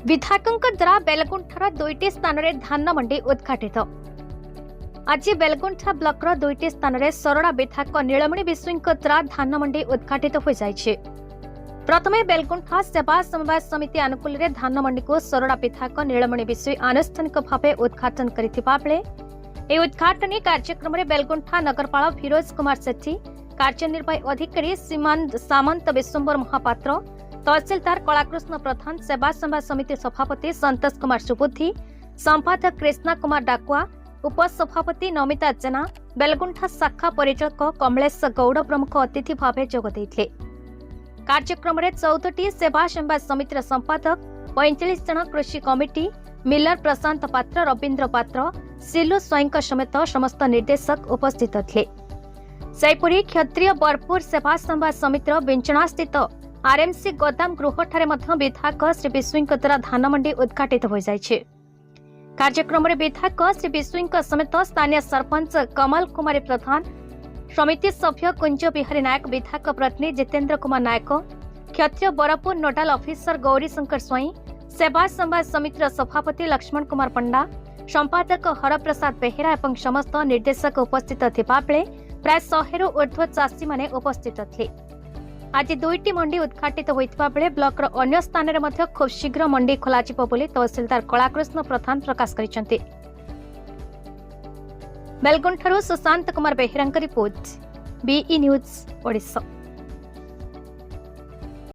विधायकों द्वारा बेलगुंठार दुईटी स्थान में धान मंडी उद्घाटित। आज बेलगुंठा ब्लॉकर दुईटी स्थान में सरड़ा विधायक नीलमणि विश्वों द्वारा धान मंडी उद्घाटित हो जाइए। प्रथमे बेलगुंठा सेवा समवाय समिति अनुकूल धान मंडी को सरड़ा विधायक नीलमणि विश्व आनुष्ठानिक भाव उद्घाटन करथिबा बेले ए उद्घाटनी कार्यक्रम में बेलगुंठा नगरपाल फिरोज कुमार सेठी, कार्यनिर्वाही अधिकारी सामंत विश्वंबर महापात्र, तहसीलदार कलाकृष्ण प्रधान, सेवा समवाय समिति सभापति संतोष कुमार सुबुद्धि, संपादक कृष्णा कुमार डाकुआ, उपसभापति नमिता जेना, बेलगुंठा शाखा परिचालक कमलेश गौड़ प्रमुख अतिथि भाव जोगदे। कार्यक्रम में 14टी सेवा समवाय समितिर संपादक, 45 जन कृषि कमिटी, मिलर प्रशांत पात्र, रवींद्र पात्र, सिलु स्वयं समेत समस्त निर्देशक उपस्थित थे। सेहिपरि क्षत्रिय बरपुर सेवा समवाय समितिर बिंचणा स्थित आरएमसी गोदाम गृहठारे मध्य विधायक श्री विश्वों द्वारा धान मंडी उद्घाटित हो जाइए। कार्यक्रम में विधायक श्री विश्वों समेत स्थानीय सरपंच कमल कुमारी प्रधान, समिति सभ्य कुंज बिहारी नायक, विधायक प्रतिनिधि जितेंद्र कुमार नायक, क्षत्रिय बरपुर नोडाल ऑफिसर गौरी शंकर स्वाई, सेवा समवाय समितिर सभापति लक्ष्मण कुमार पंडा, संपादक हरप्रसाद बेहेरा एवं समस्त निर्देशक उपस्थित थिबा बेले प्राय 100 रु ऊर्ध्व चाषी माने उपस्थित थे। आज दुईटी मंडी उद्घाटित होइतबा बेले ब्लॉकर अन्य स्थान में मध्य खूब शीघ्र मंडी खोलाजिब बोली तहसीलदार कलाकृष्ण प्रधान प्रकाश करिसेंति। बेलगुंठारू सुशांत कुमार बेहेरांक रिपोर्ट, बीई न्यूज ओडिशा।